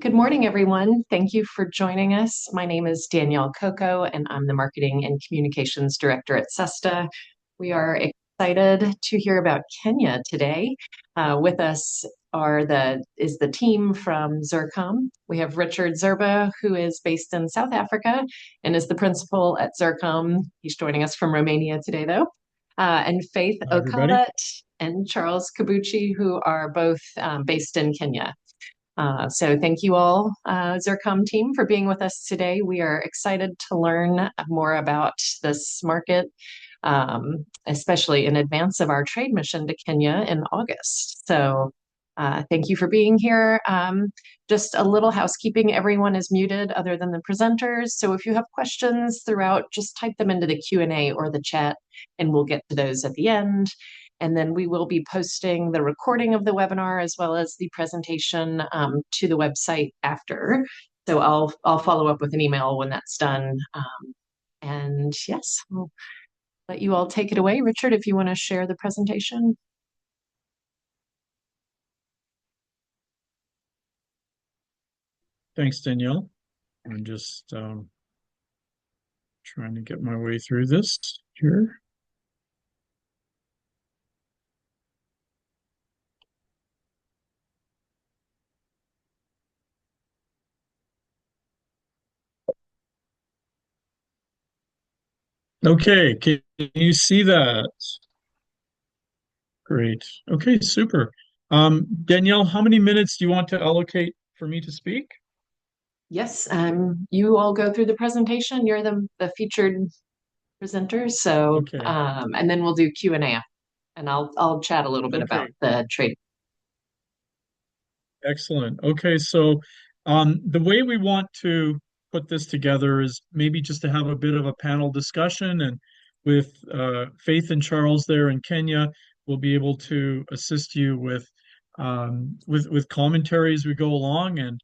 Good morning, everyone. Thank you for joining us. My name is Danielle Coco, and I'm the Marketing and Communications Director at SESTA. We are excited to hear about Kenya today. With us is the team from Zircom. We have Richard Zerba, who is based in South Africa and is the principal at Zircom. He's joining us from Romania today, though. And Faith Hi, everybody. Okalet and Charles Kabuchi, who are both based in Kenya. So thank you all, Zircom team, for being with us today. We are excited to learn more about this market, especially in advance of our trade mission to Kenya in August. So thank you for being here. Just a little housekeeping. Everyone is muted other than the presenters. So if you have questions throughout, just type them into the Q&A or the chat, and we'll get to those at the end. And then we will be posting the recording of the webinar as well as the presentation to the website after. So I'll follow up with an email when that's done. And yes, I'll let you all take it away. Richard, if you want to share the presentation. Thanks, Danielle. I'm just trying to get my way through this here. Okay, can you see that? Great. Okay, super. Danielle, how many minutes do you want to allocate for me to speak? Yes, you all go through the presentation. You're the featured presenters. So, Okay, and then we'll do Q&A, and I'll chat a little bit about okay, the trade. excellent. Okay, so the way we want to put this together is maybe just to have a bit of a panel discussion, and with Faith and Charles there in Kenya, we'll be able to assist you with commentary as we go along, and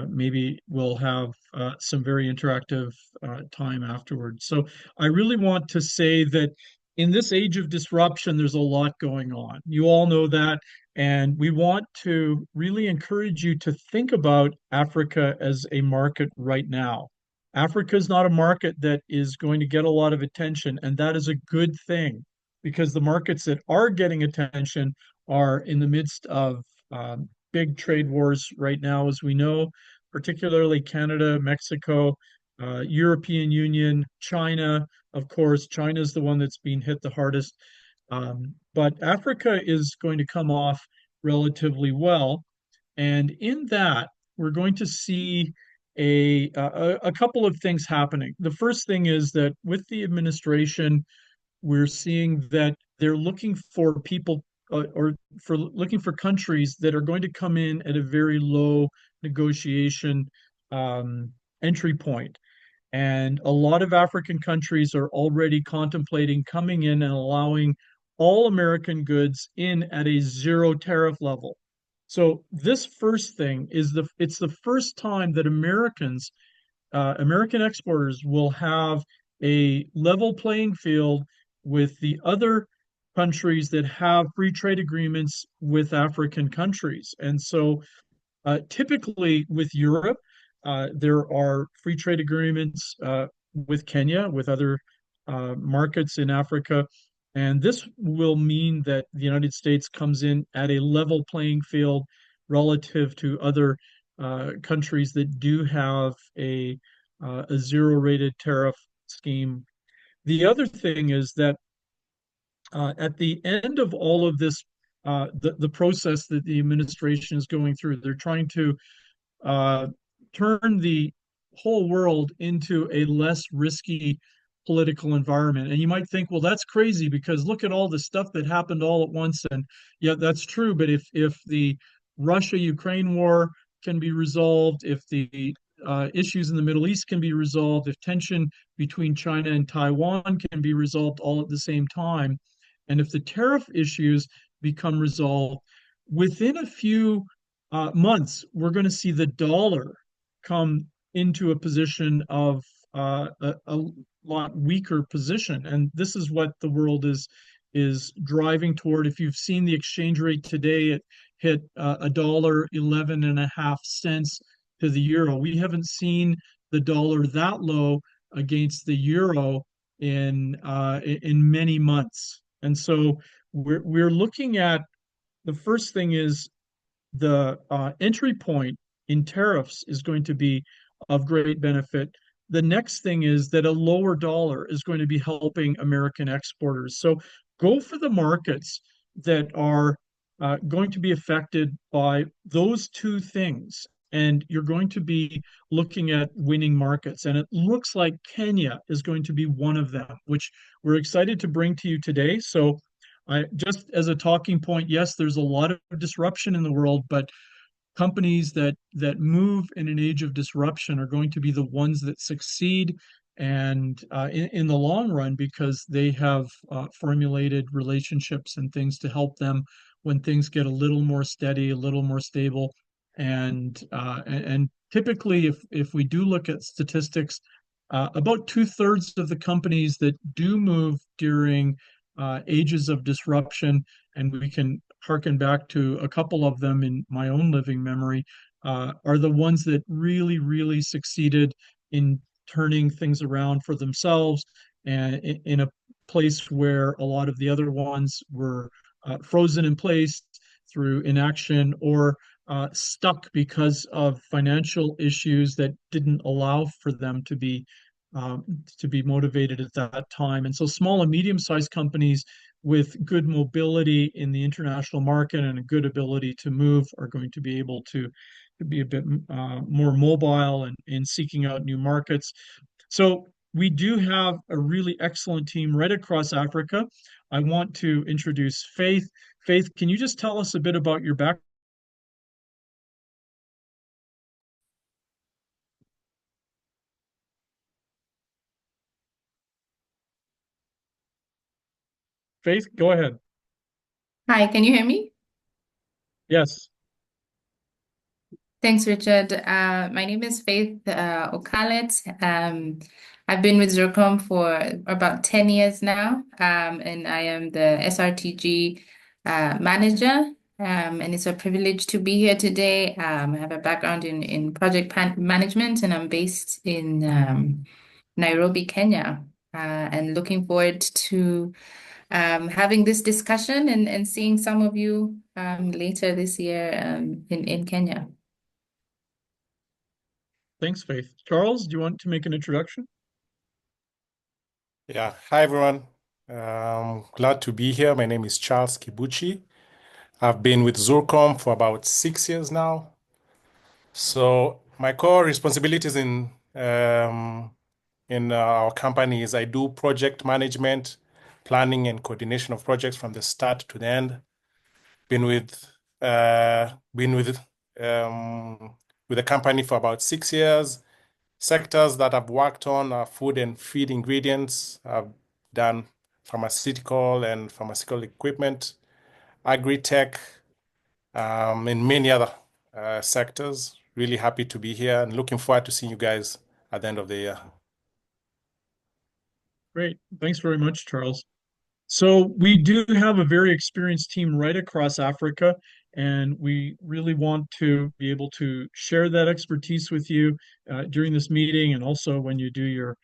maybe we'll have some very interactive time afterwards. So I really want to say that in this age of disruption, there's a lot going on. You all know that. And we want to really encourage you to think about Africa as a market right now. Africa is not a market that is going to get a lot of attention, and that is a good thing because the markets that are getting attention are in the midst of big trade wars right now, as we know, particularly Canada, Mexico, European Union, China. Of course, China is the one that's being hit the hardest. But Africa is going to come off relatively well. And in that, we're going to see a couple of things happening. The first thing is that with the administration, we're seeing that they're looking for people or for looking for countries that are going to come in at a very low negotiation um, entry point. And a lot of African countries are already contemplating coming in and allowing all American goods in at a zero tariff level. So this first thing is it's the first time that American exporters will have a level playing field with the other countries that have free trade agreements with African countries. And so typically with Europe, there are free trade agreements with Kenya, with other markets in Africa. And this will mean that the United States comes in at a level playing field relative to other countries that do have a zero rated tariff scheme. The other thing is that at the end of all of this, the process that the administration is going through, they're trying to uh, turn the whole world into a less risky political environment. And you might think, well, that's crazy because look at all the stuff that happened all at once. And yeah, that's true. But if the Russia-Ukraine war can be resolved, if the issues in the Middle East can be resolved, if tension between China and Taiwan can be resolved all at the same time, and if the tariff issues become resolved within a few months, we're going to see the dollar come into a position of a lot weaker position, and this is what the world is driving toward. If you've seen the exchange rate today, it hit $1.11 and a half cents to the euro. We haven't seen the dollar that low against the euro in many months. And so we're looking at the first thing is the entry point in tariffs is going to be of great benefit. The next thing is that a lower dollar is going to be helping American exporters. So go for the markets that are going to be affected by those two things. And you're going to be looking at winning markets. And it looks like Kenya is going to be one of them, which we're excited to bring to you today. So just as a talking point, yes, there's a lot of disruption in the world, but companies that move in an age of disruption are going to be the ones that succeed and in the long run because they have formulated relationships and things to help them when things get a little more steady, a little more stable. And typically, if we do look at statistics, about two-thirds of the companies that do move during ages of disruption, and we can harken back to a couple of them in my own living memory, are the ones that really, really succeeded in turning things around for themselves and in a place where a lot of the other ones were frozen in place through inaction or stuck because of financial issues that didn't allow for them to be motivated at that time. And so small and medium-sized companies with good mobility in the international market and a good ability to move are going to be able to be a bit more mobile and in seeking out new markets. So we do have a really excellent team right across Africa. I want to introduce Faith. Faith, can you just tell us a bit about your background? Faith, go ahead. Hi, can you hear me? Yes. Thanks, Richard. My name is Faith Okalet. I've been with Zircom for about 10 years now, and I am the SRTG manager. And it's a privilege to be here today. I have a background in project management, and I'm based in Nairobi, Kenya, and looking forward to having this discussion and seeing some of you later this year in Kenya. Thanks, Faith. Charles, do you want to make an introduction? Yeah, hi everyone. Glad to be here. My name is Charles Kibuchi. I've been with Zurcom for about 6 years now. So my core responsibilities in our company is I do project management, planning and coordination of projects from the start to the end. Been with the company for about 6 years. Sectors that I've worked on are food and feed ingredients. I've done pharmaceutical and pharmaceutical equipment, agri-tech, and many other sectors. Really happy to be here and looking forward to seeing you guys at the end of the year. Great. Thanks very much, Charles. So we do have a very experienced team right across Africa, and we really want to be able to share that expertise with you during this meeting and also when you do your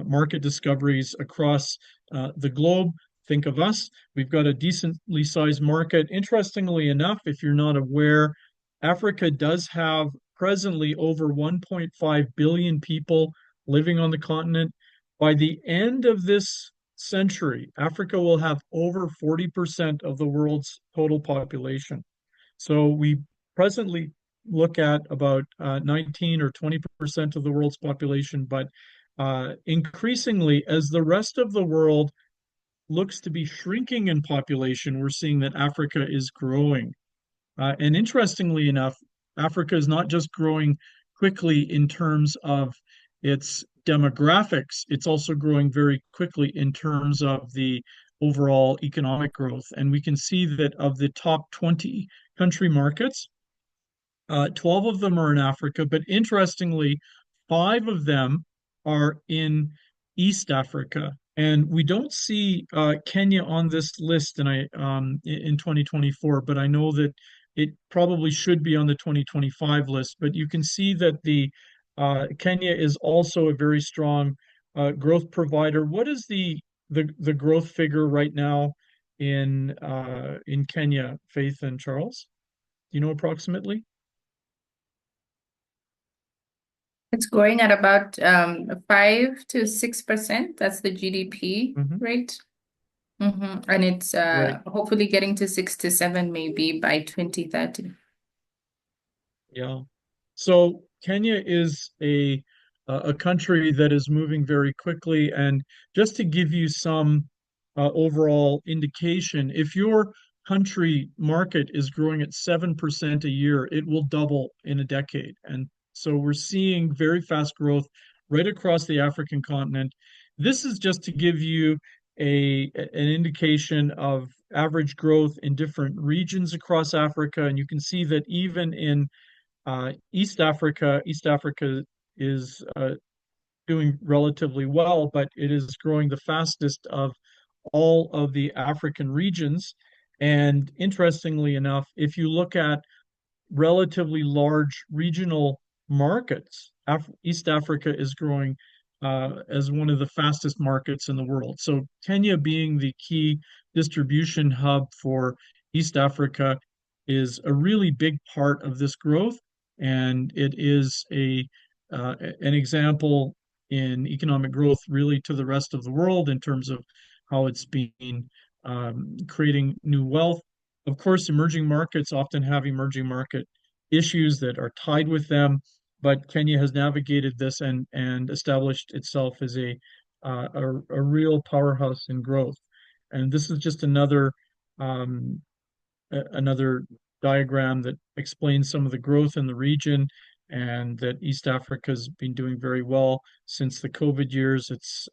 market discoveries across the globe. Think of us. We've got a decently sized market. Interestingly enough, if you're not aware, Africa does have presently over 1.5 billion people living on the continent. By the end of this century, Africa will have over 40% of the world's total population. So we presently look at about 19 or 20% of the world's population, but increasingly, as the rest of the world looks to be shrinking in population, we're seeing that Africa is growing. And interestingly enough, Africa is not just growing quickly in terms of its demographics, it's also growing very quickly in terms of the overall economic growth. And we can see that of the top 20 country markets, 12 of them are in Africa, but interestingly, five of them are in East Africa. And we don't see Kenya on this list in 2024, but I know that it probably should be on the 2025 list, but you can see that the Kenya is also a very strong growth provider. What is the growth figure right now in Kenya, Faith and Charles? Do you know approximately? It's growing at about 5 to 6%. That's the GDP Hmm. rate. And it's Right. hopefully getting to 6 to 7 maybe by 2030. Yeah. So Kenya is a country that is moving very quickly, and just to give you some overall indication, if your country market is growing at 7% a year, it will double in a decade. And so we're seeing very fast growth right across the African continent. This is just to give you an indication of average growth in different regions across Africa, and you can see that even in East Africa is doing relatively well, but it is growing the fastest of all of the African regions. And interestingly enough, if you look at relatively large regional markets, East Africa is growing as one of the fastest markets in the world. So Kenya being the key distribution hub for East Africa is a really big part of this growth, and it is an example in economic growth really to the rest of the world in terms of how it's been creating new wealth. Of course, emerging markets often have emerging market issues that are tied with them, but Kenya has navigated this and established itself as a real powerhouse in growth. And this is just um, another diagram that explains some of the growth in the region, and that East Africa's been doing very well since the COVID years. It's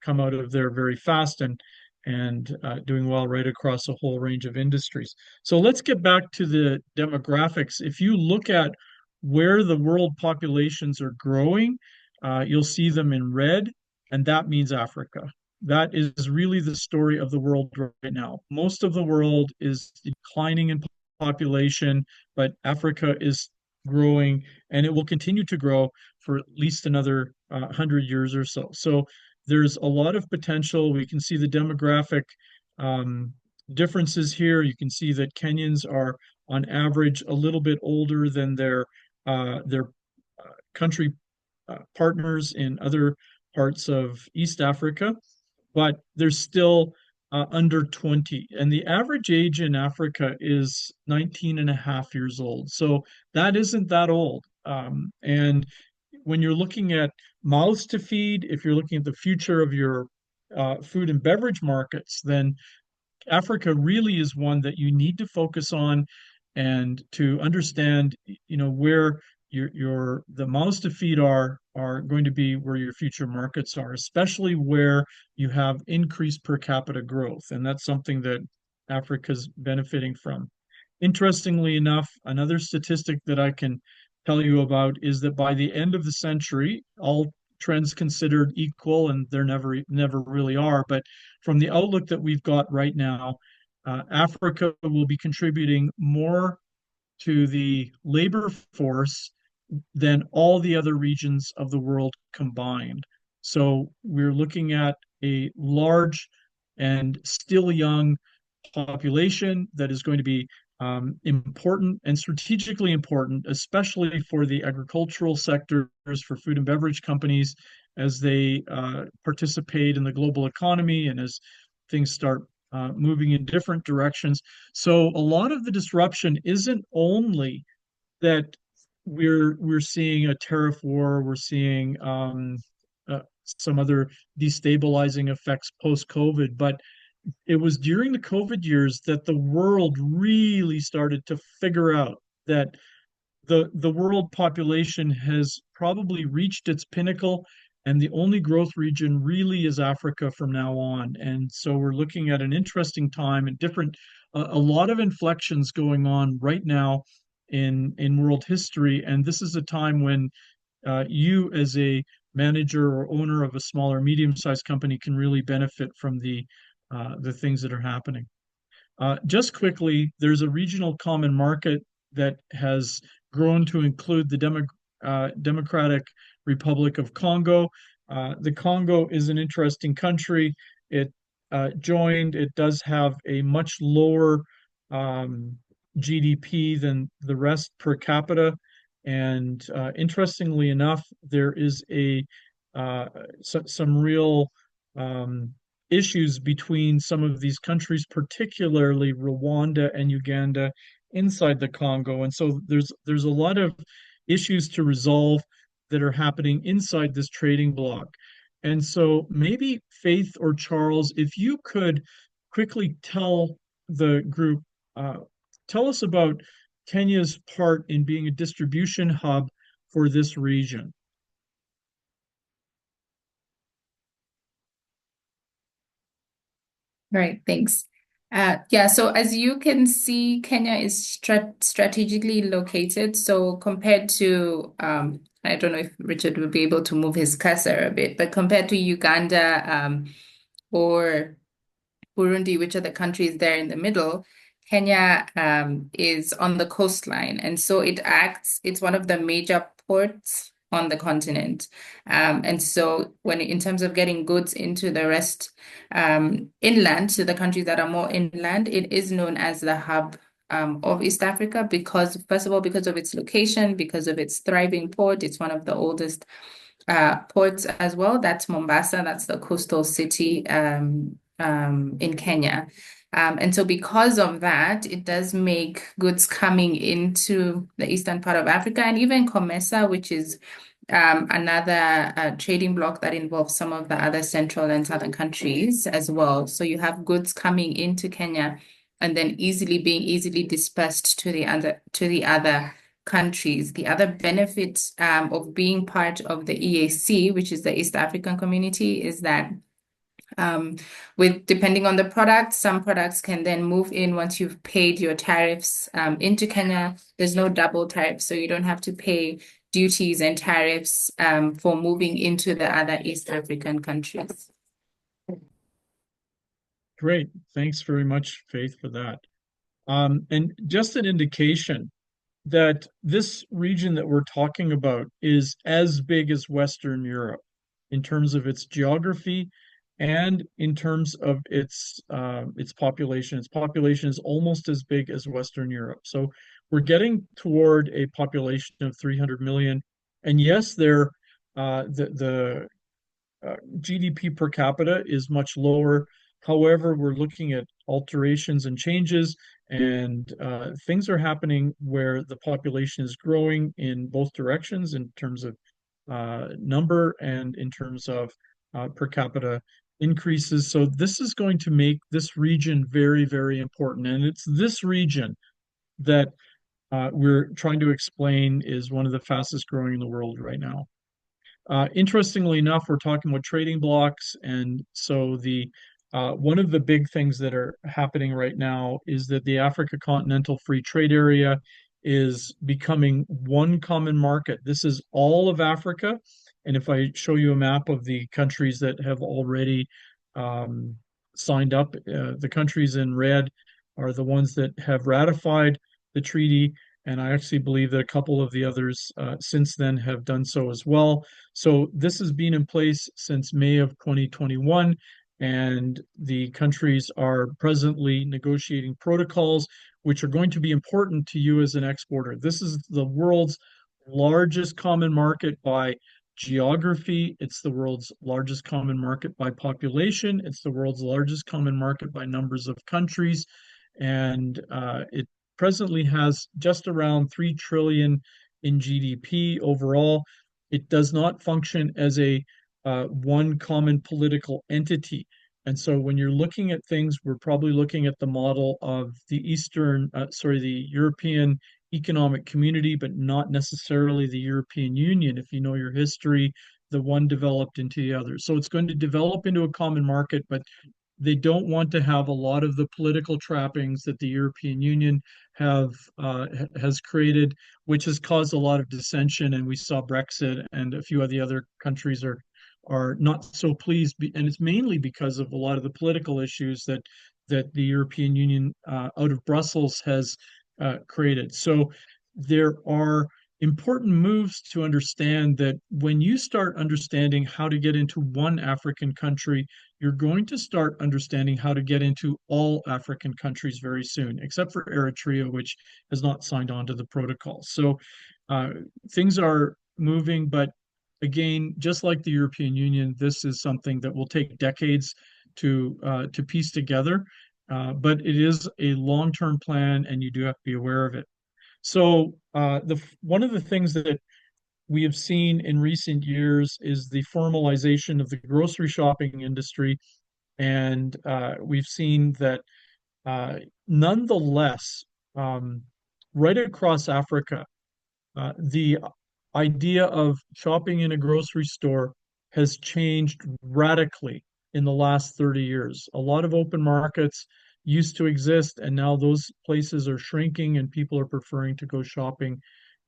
come out of there very fast and doing well right across a whole range of industries. So let's get back to the demographics. If you look at where the world populations are growing, you'll see them in red, and that means Africa. That is really the story of the world right now. Most of the world is declining in population, but Africa is growing, and it will continue to grow for at least another 100 years or so. So there's a lot of potential. We can see the demographic um, differences here. You can see that Kenyans are, on average, a little bit older than their country partners in other parts of East Africa, but they're still under 20. And the average age in Africa is 19 and a half years old. So that isn't that old. And when you're looking at mouths to feed, if you're looking at the future of your food and beverage markets, then Africa really is one that you need to focus on and to understand, where your the mouths to feed are going to be where your future markets are, especially where you have increased per capita growth. And that's something that Africa's benefiting from. Interestingly enough, another statistic that I can tell you about is that by the end of the century, all trends considered equal, and they're never really are, but from the outlook that we've got right now, Africa will be contributing more to the labor force than all the other regions of the world combined. So we're looking at a large and still young population that is going to be important and strategically important, especially for the agricultural sectors, for food and beverage companies, as they participate in the global economy and as things start moving in different directions. So a lot of the disruption isn't only that we're seeing a tariff war, we're seeing some other destabilizing effects post COVID, but it was during the COVID years that the world really started to figure out that the world population has probably reached its pinnacle, and the only growth region really is Africa from now on. And so we're looking at an interesting time and a lot of inflections going on right now in world history. And this is a time when you, as a manager or owner of a small or medium-sized company, can really benefit from the things that are happening. Just quickly, there's a regional common market that has grown to include the Democratic Republic of Congo. The Congo is an interesting country. It joined, it does have a much lower GDP than the rest per capita. And interestingly enough, there is some real um, issues between some of these countries, particularly Rwanda and Uganda inside the Congo. And so there's a lot of issues to resolve that are happening inside this trading bloc. And so maybe Faith or Charles, if you could quickly tell the group, uh, tell us about Kenya's part in being a distribution hub for this region. Right, thanks. Yeah, so as you can see, Kenya is strategically located. So compared to, I don't know if Richard would be able to move his cursor a bit, but compared to Uganda, or Burundi, which are the countries there in the middle, Kenya, is on the coastline. And so it's one of the major ports on the continent. And so in terms of getting goods into the rest, inland, to the countries that are more inland, it is known as the hub of East Africa because, first of all, because of its location, because of its thriving port. It's one of the oldest ports as well. That's Mombasa. That's the coastal city in Kenya. And so because of that, it does make goods coming into the eastern part of Africa, and even COMESA, which is another trading bloc that involves some of the other central and southern countries as well. So you have goods coming into Kenya and then being easily dispersed to the other countries. The other benefit of being part of the EAC, which is the East African Community, is that depending on the product, some products can then move in once you've paid your tariffs into Kenya. There's no double tariff, so you don't have to pay duties and tariffs for moving into the other East African countries. Great. Thanks very much, Faith, for that. And just an indication that this region that we're talking about is as big as Western Europe in terms of its geography and in terms of its population. Its population is almost as big as Western Europe. So we're getting toward a population of 300 million. And yes, the GDP per capita is much lower. However, we're looking at alterations and changes, and things are happening where the population is growing in both directions in terms of number and in terms of per capita increases. So this is going to make this region very, very important. And it's this region that we're trying to explain is one of the fastest growing in the world right now. Interestingly enough, we're talking about trading blocks, and so the one of the big things that are happening right now is that the Africa Continental Free Trade Area is becoming one common market. This is all of Africa, and if I show you a map of the countries that have already signed up, the countries in red are the ones that have ratified the treaty. And I actually believe that a couple of the others since then have done so as well. So this has been in place since May of 2021, and the countries are presently negotiating protocols which are going to be important to you as an exporter. This is the world's largest common market by geography. It's the world's largest common market by population. It's the world's largest common market by numbers of countries. And it presently has just around 3 trillion in GDP overall. It does not function as a one common political entity. And so when you're looking at things, we're probably looking at the model of the European Economic Community, but not necessarily the European Union. If you know your history, the one developed into the other. So it's going to develop into a common market, but they don't want to have a lot of the political trappings that the European Union has created, which has caused a lot of dissension. And we saw Brexit, and a few of the other countries are not so pleased, and it's mainly because of a lot of the political issues that that the European Union out of Brussels has created. So there are important moves to understand that when you start understanding how to get into one African country, you're going to start understanding how to get into all African countries very soon, except for Eritrea, which has not signed on to the protocol. So uh, things are moving, but again, just like the European Union, this is something that will take decades to piece together. But it is a long-term plan, and you do have to be aware of it. So the one of the things that we have seen in recent years is the formalization of the grocery shopping industry, and we've seen that nonetheless, um, right across Africa, the idea of shopping in a grocery store has changed radically in the last 30 years. A lot of open markets used to exist, and now those places are shrinking, and people are preferring to go shopping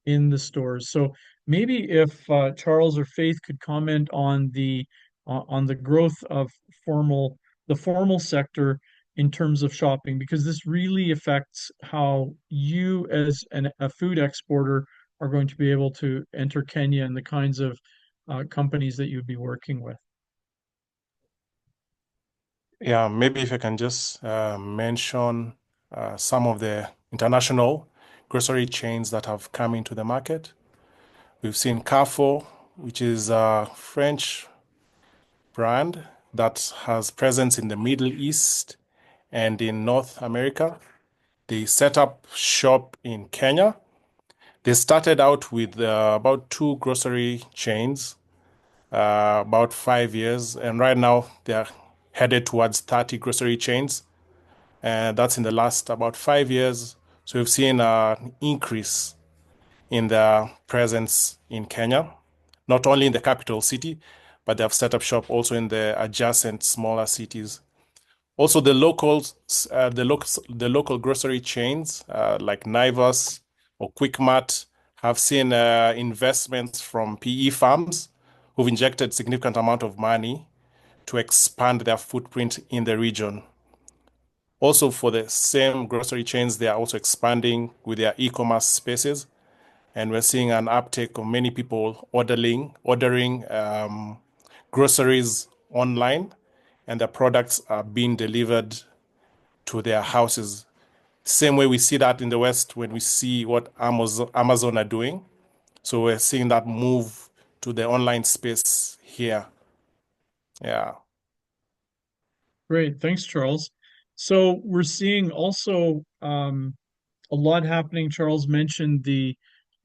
in the stores. So maybe if Charles or Faith could comment on the growth of formal the formal sector in terms of shopping, because this really affects how you as a food exporter are going to be able to enter Kenya and the kinds of companies that you'd be working with. Yeah, maybe if I can just mention some of the international grocery chains that have come into the market. We've seen Carrefour, which is a French brand that has presence in the Middle East and in North America. They set up shop in Kenya. They started out with about two grocery chains, about 5 years, and right now they're headed towards 30 grocery chains, and that's in the last about 5 years. So we've seen an increase in their presence in Kenya, not only in the capital city, but they have set up shop also in the adjacent smaller cities. Also, the local grocery chains like Naivas or Quickmart have seen investments from PE firms who've injected significant amount of money to expand their footprint in the region. Also, for the same grocery chains, they are also expanding with their e-commerce spaces, and we're seeing an uptake of many people ordering groceries online, and the products are being delivered to their houses. Same way we see that in the West when we see what Amazon are doing. So we're seeing that move to the online space here. Yeah. Great, thanks, Charles. So we're seeing also a lot happening. Charles mentioned the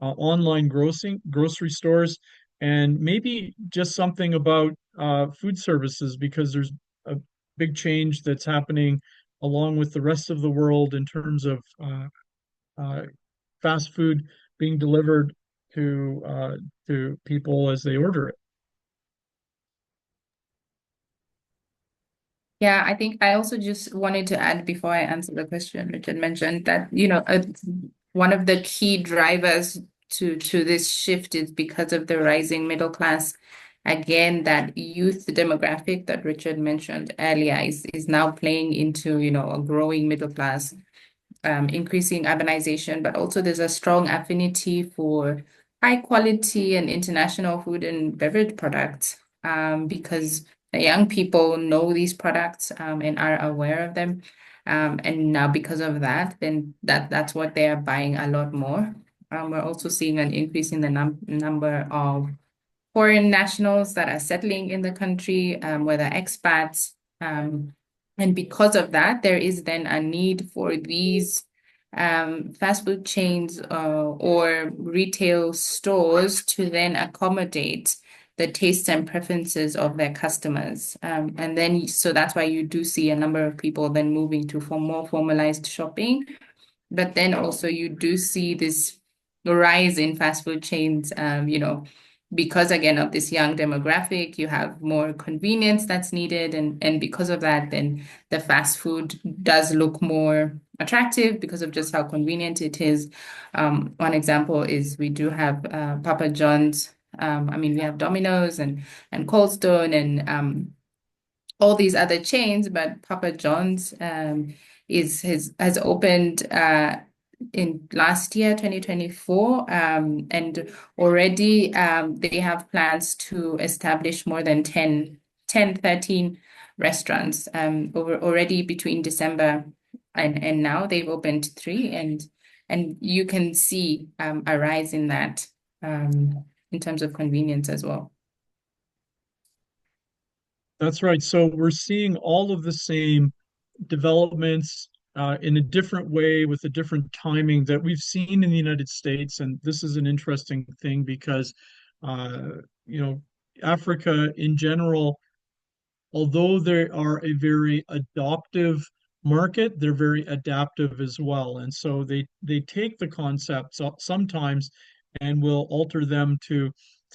online grocery stores, and maybe just something about food services, because there's a big change that's happening along with the rest of the world in terms of uh, fast food being delivered to people as they order it. Yeah, I think I also just wanted to add before I answer the question, Richard mentioned that, one of the key drivers to this shift is because of the rising middle class. Again, that youth demographic that Richard mentioned earlier is now playing into, a growing middle class, increasing urbanization, but also there's a strong affinity for high quality and international food and beverage products, because the young people know these products, and are aware of them. And now because of that, then that's what they are buying a lot more. We're also seeing an increase in the number of foreign nationals that are settling in the country, whether expats. And because of that, there is then a need for these fast food chains or retail stores to then accommodate the tastes and preferences of their customers. And then, so that's why you do see a number of people then moving to for more formalized shopping. But then also you do see this rise in fast food chains, because again of this young demographic, you have more convenience that's needed. And because of that, then the fast food does look more attractive because of just how convenient it is. One example is we do have Papa John's. I mean, we have Domino's and Cold Stone and all these other chains, but Papa John's has opened in last year, 2024, and already they have plans to establish more than 13 restaurants. Already between December and now they've opened three, and you can see a rise in that in terms of convenience as well. That's right. So we're seeing all of the same developments in a different way with a different timing that we've seen in the United States. And this is an interesting thing because, uh, you know, Africa in general, although they are a very adoptive market, they're very adaptive as well. And so they take the concepts sometimes and will alter them to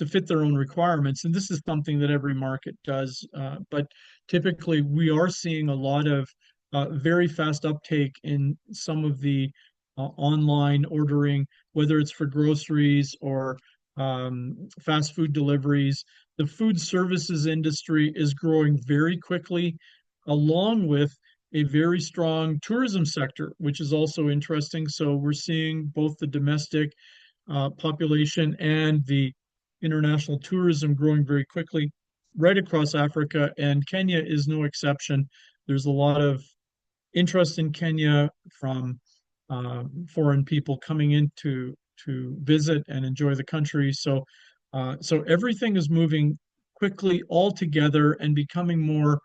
fit their own requirements. And this is something that every market does. But typically, we are seeing a lot of very fast uptake in some of the online ordering, whether it's for groceries or fast food deliveries. The food services industry is growing very quickly, along with a very strong tourism sector, which is also interesting. So we're seeing both the domestic population and the international tourism growing very quickly right across Africa, and Kenya is no exception. There's a lot of interest in Kenya from foreign people coming in to visit and enjoy the country. So everything is moving quickly all together and becoming more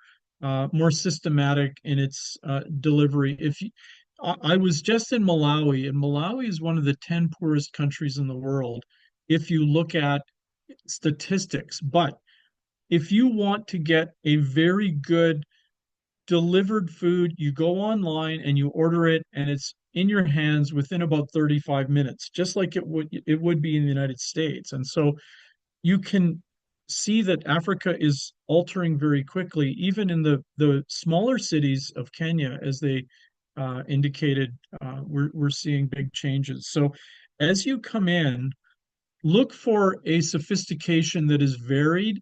systematic in its delivery. I was just in Malawi, and Malawi is one of the 10 poorest countries in the world if you look at statistics. But if you want to get a very good delivered food, you go online and you order it, and it's in your hands within about 35 minutes, just like it would be in the United States. And so you can see that Africa is altering very quickly, even in the smaller cities of Kenya, as they indicated, we're seeing big changes. So as you come in, look for a sophistication that is varied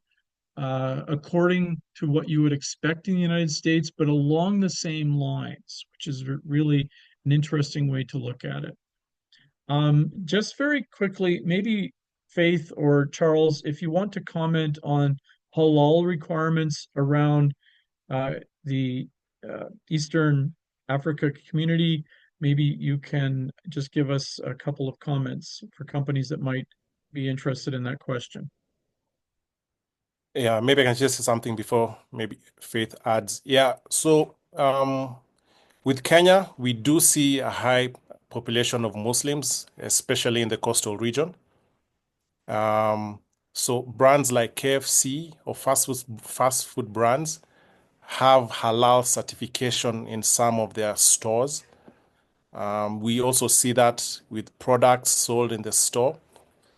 according to what you would expect in the United States, but along the same lines, which is really an interesting way to look at it. Just very quickly, maybe Faith or Charles, if you want to comment on halal requirements around the Eastern Africa community, maybe you can just give us a couple of comments for companies that might be interested in that question. Yeah, maybe I can just say something before maybe Faith adds. Yeah, so with Kenya, we do see a high population of Muslims, especially in the coastal region. So brands like KFC or fast food brands have halal certification in some of their stores. We also see that with products sold in the store.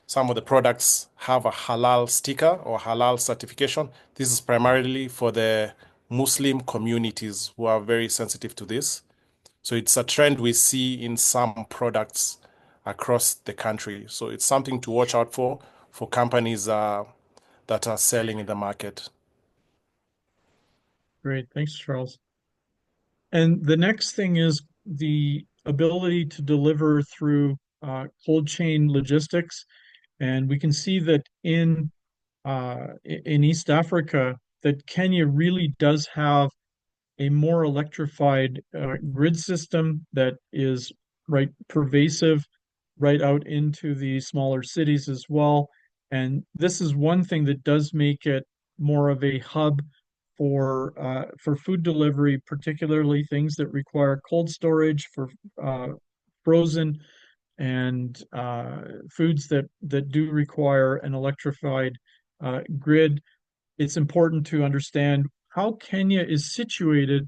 Some of the products have a halal sticker or halal certification. This is primarily for the Muslim communities who are very sensitive to this. So it's a trend we see in some products across the country. So it's something to watch out for companies that are selling in the market. Great. Thanks, Charles. And the next thing is the ability to deliver through cold chain logistics. And we can see that in East Africa, that Kenya really does have a more electrified grid system that is right pervasive right out into the smaller cities as well. And this is one thing that does make it more of a hub for food delivery, particularly things that require cold storage for frozen and foods that do require an electrified grid. It's important to understand how Kenya is situated,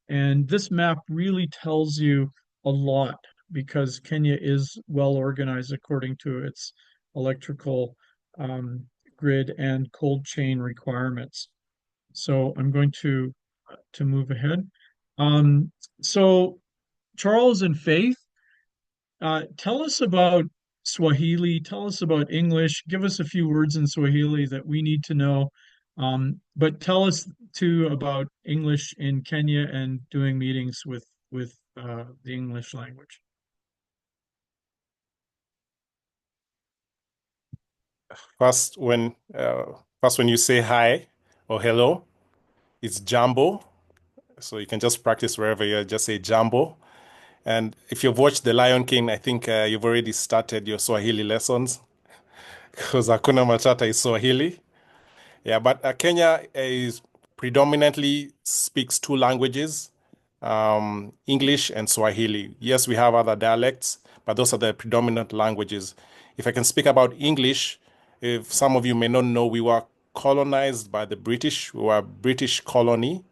and this map really tells you a lot because Kenya is well organized according to its electrical grid and cold chain requirements. So I'm going to move ahead. So Charles and Faith, tell us about Swahili. Tell us about English. Give us a few words in Swahili that we need to know But tell us too about English in Kenya and doing meetings with the English language. First, when you say hi or hello, it's jambo. So you can just practice wherever you are, just say jambo. And if you've watched The Lion King, I think you've already started your Swahili lessons because Hakuna Matata is Swahili. Yeah, but Kenya is predominantly speaks two languages, English and Swahili. Yes, we have other dialects, but those are the predominant languages. If I can speak about English, if some of you may not know, we were colonized by the British. We were a British colony.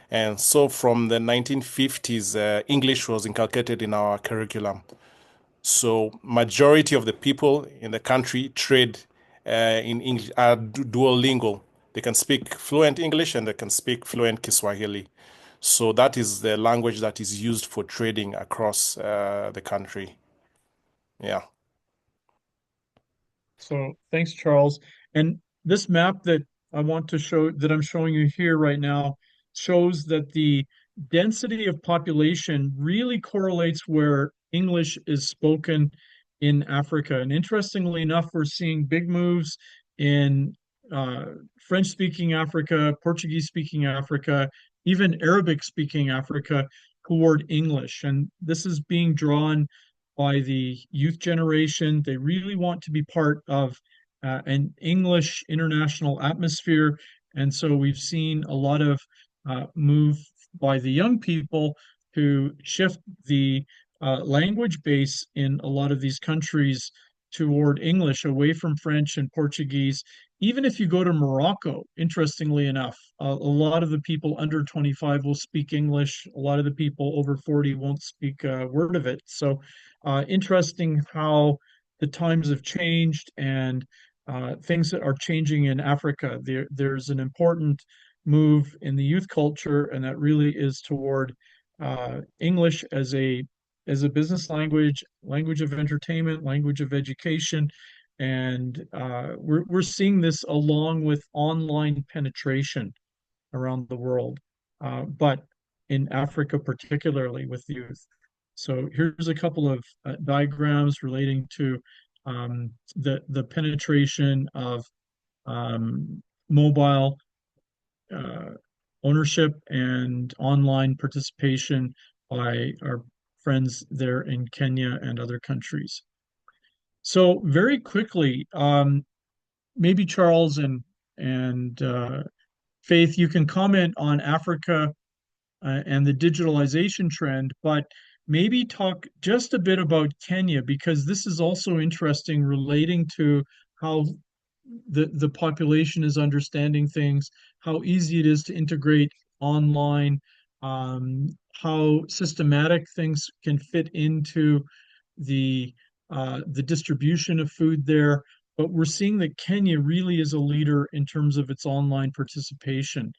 And so from the 1950s, English was inculcated in our curriculum. So majority of the people in the country trade in English, are duolingual. They can speak fluent English and they can speak fluent Kiswahili. So that is the language that is used for trading across the country. Yeah. So thanks, Charles. And this map that I want to show that I'm showing you here right now shows that the density of population really correlates where English is spoken in Africa. And interestingly enough, we're seeing big moves in uh, French-speaking Africa, Portuguese-speaking Africa, even Arabic-speaking Africa toward English. And this is being drawn by the youth generation. They really want to be part of an English international atmosphere. And so we've seen a lot of move by the young people to shift the language base in a lot of these countries toward English, away from French and Portuguese. Even if you go to Morocco, interestingly enough, a lot of the people under 25 will speak English. A lot of the people over 40 won't speak a word of it. So interesting how the times have changed and things that are changing in Africa. There's an important move in the youth culture, and that really is toward English as a business language, language of entertainment, language of education, and we're seeing this along with online penetration around the world, but in Africa particularly with youth. So here's a couple of diagrams relating to the penetration of mobile uh, ownership and online participation by our friends there in Kenya and other countries. So very quickly, maybe Charles and Faith, you can comment on Africa and the digitalization trend, but maybe talk just a bit about Kenya because this is also interesting relating to how the population is understanding things, how easy it is to integrate online, how systematic things can fit into the distribution of food there. But we're seeing that Kenya really is a leader in terms of its online participation.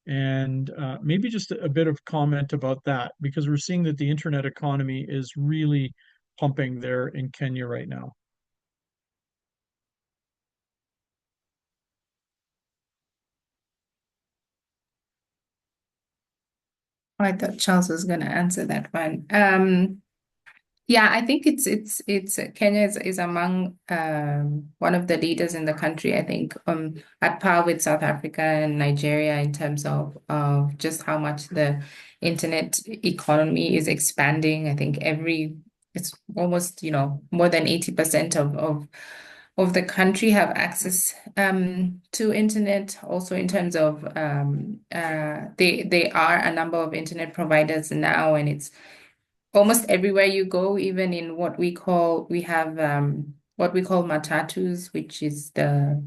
And maybe just a bit of comment about that, because we're seeing that the internet economy is really pumping there in Kenya right now. I thought Charles was going to answer that one. Yeah, I think it's Kenya is among one of the leaders in the country, I think, at par with South Africa and Nigeria in terms of just how much the internet economy is expanding. I think it's almost, more than 80% of the country have access to internet. Also in terms of they are a number of internet providers now, and it's almost everywhere you go, even in we have what we call matatus, which is the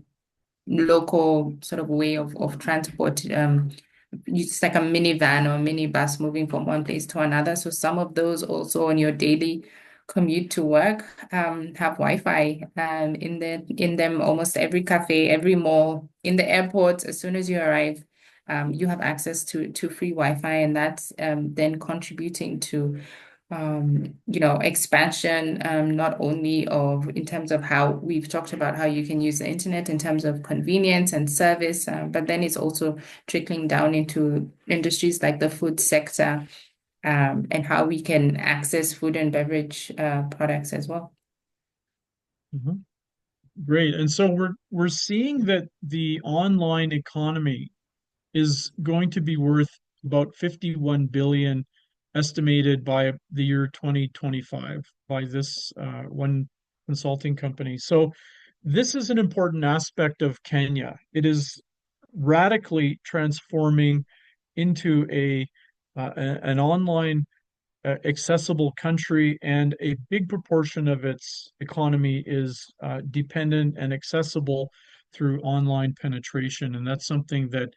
local sort of way of transport. It's like a minivan or minibus moving from one place to another. So some of those also on your daily commute to work have Wi-Fi in them. Almost every cafe, every mall, in the airports, as soon as you arrive, you have access to free Wi-Fi, and that's then contributing to expansion, not only of in terms of how we've talked about how you can use the internet in terms of convenience and service, but then it's also trickling down into industries like the food sector, and how we can access food and beverage products as well. Mhm. Great. And so we're seeing that the online economy is going to be worth about 51 billion estimated by the year 2025 by this one consulting company. So this is an important aspect of Kenya. It is radically transforming into an online accessible country, and a big proportion of its economy is dependent and accessible through online penetration. And that's something that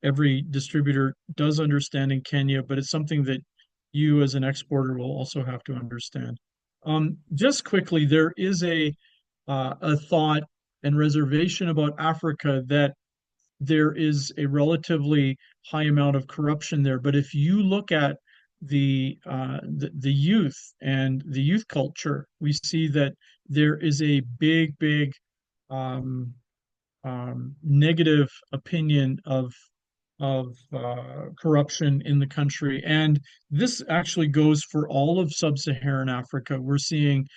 every distributor does understand in Kenya, but it's something that you as an exporter will also have to understand. Just quickly, there is a thought and reservation about Africa that there is a relatively high amount of corruption there. But if you look at the youth and the youth culture, we see that there is a big um, negative opinion of corruption in the country. And this actually goes for all of sub-Saharan Africa. We're seeing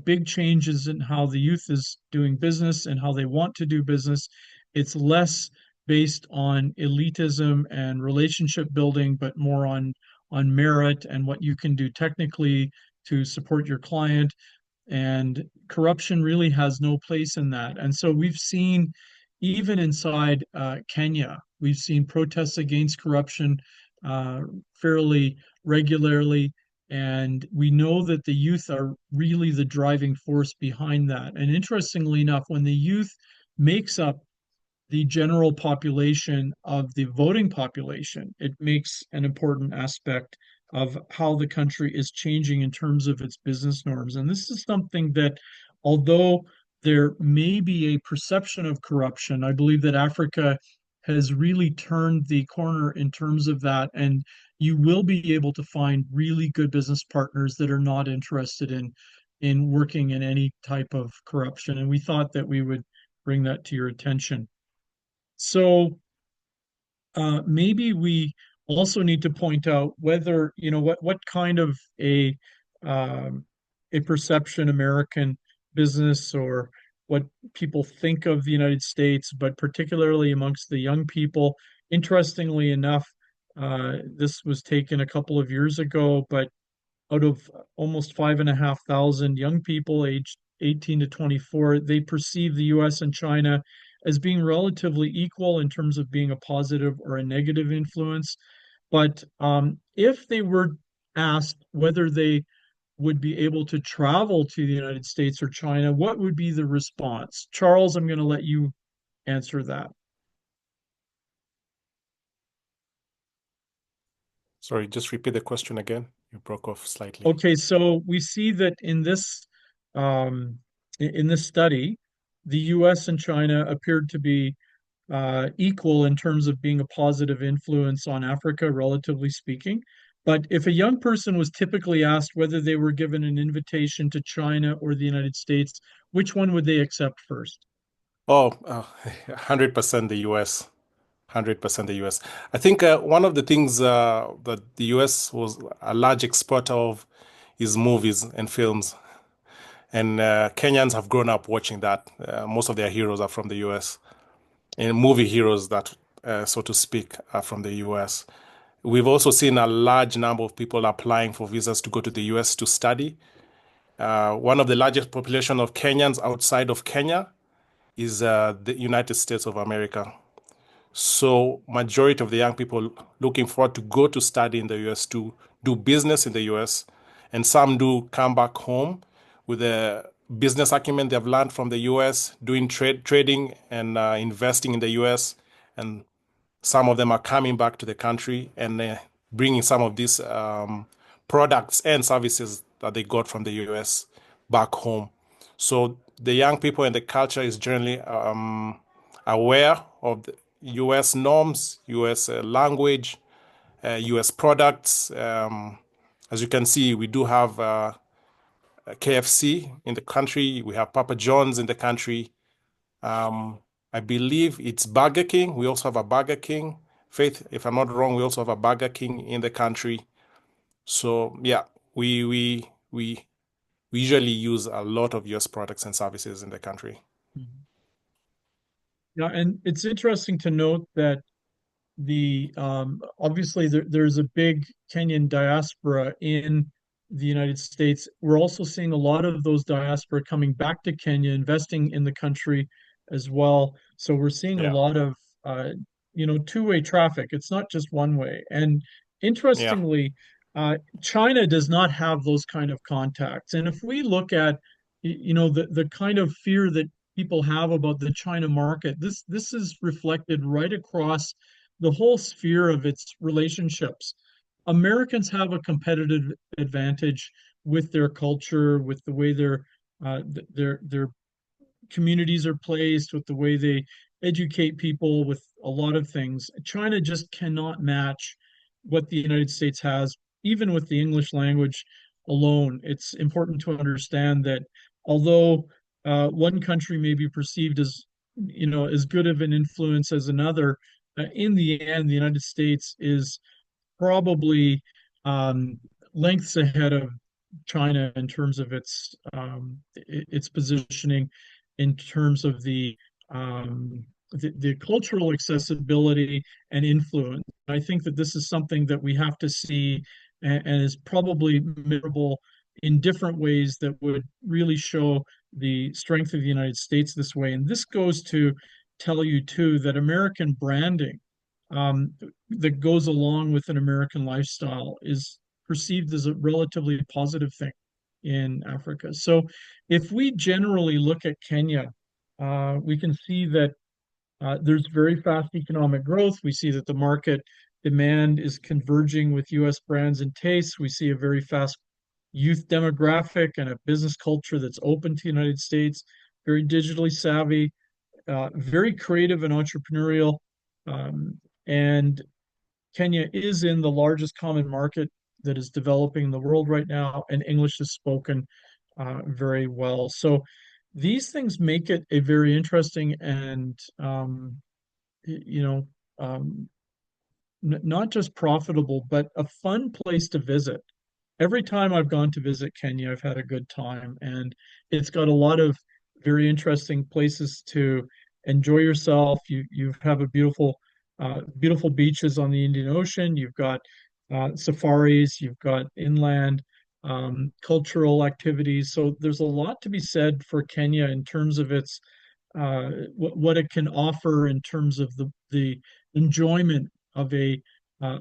big changes in how the youth is doing business and how they want to do business. It's less based on elitism and relationship building, but more on merit and what you can do technically to support your client. And corruption really has no place in that. And so we've seen, even inside Kenya, we've seen protests against corruption uh, fairly regularly. And we know that the youth are really the driving force behind that. And interestingly enough, when the youth makes up the general population of the voting population, it makes an important aspect of how the country is changing in terms of its business norms. And this is something that, although there may be a perception of corruption, I believe that Africa has really turned the corner in terms of that. And you will be able to find really good business partners that are not interested in working in any type of corruption. And we thought that we would bring that to your attention. So maybe we also need to point out whether, what kind of um, a perception American business or what people think of the United States, but particularly amongst the young people. Interestingly enough, this was taken a couple of years ago, but out of almost 5,500 young people aged 18 to 24, they perceive the US and China as being relatively equal in terms of being a positive or a negative influence. But if they were asked whether they would be able to travel to the United States or China, what would be the response? Charles, I'm going to let you answer that. Sorry, just repeat the question again. You broke off slightly. Okay, so we see that in this study, the U.S. and China appeared to be equal in terms of being a positive influence on Africa, relatively speaking. But if a young person was typically asked whether they were given an invitation to China or the United States, which one would they accept first? Oh, 100% the US. 100% the US. I think one of the things that the US was a large exporter of is movies and films. And Kenyans have grown up watching that. Most of their heroes are from the US. And movie heroes that, so to speak, are from the US. We've also seen a large number of people applying for visas to go to the US to study. One of the largest population of Kenyans outside of Kenya is the United States of America. So majority of the young people looking forward to go to study in the US, to do business in the US, and some do come back home with a business acumen they've learned from the US, doing trading and investing in the US, and some of them are coming back to the country and bringing some of these products and services that they got from the US back home. So the young people and the culture is generally aware of the US norms, US language, US products. As you can see, we do have KFC in the country. We have Papa John's in the country. I believe it's Burger King. We also have a Burger King. Faith, if I'm not wrong, we also have a Burger King in the country. So yeah, we usually use a lot of US products and services in the country. Mhm. Yeah, and it's interesting to note that obviously there's a big Kenyan diaspora in the United States. We're also seeing a lot of those diaspora coming back to Kenya, investing in the country as well. So we're seeing a Yeah, lot of uh, two-way traffic. It's not just one way. And yeah, interestingly, China does not have those kind of contacts. And if we look at the kind of fear that people have about the China market, this is reflected right across the whole sphere of its relationships. Americans have a competitive advantage with their culture, with the way their communities are placed, with the way they educate people, with a lot of things. China just cannot match what the United States has, even with the English language alone. It's important to understand that although one country may be perceived as as good of an influence as another, in the end, the United States is probably um, lengths ahead of China in terms of its positioning, in terms of the cultural accessibility and influence. I think that this is something that we have to see, and is probably memorable in different ways that would really show the strength of the United States this way. And this goes to tell you too that American branding um, that goes along with an American lifestyle is perceived as a relatively positive thing in Africa. So if we generally look at Kenya, we can see that there's very fast economic growth. We see that the market demand is converging with US brands and tastes. We see a very fast youth demographic and a business culture that's open to the United States, very digitally savvy, very creative and entrepreneurial. Um, and Kenya is in the largest common market that is developing in the world right now, and English is spoken very well. So these things make it a very interesting and you know um, not just profitable, but a fun place to visit. Every time I've gone to visit Kenya, I've had a good time, and it's got a lot of very interesting places to enjoy yourself. You have a beautiful beaches on the Indian Ocean. You've got safaris. You've got inland cultural activities. So there's a lot to be said for Kenya in terms of its what it can offer in terms of the enjoyment of a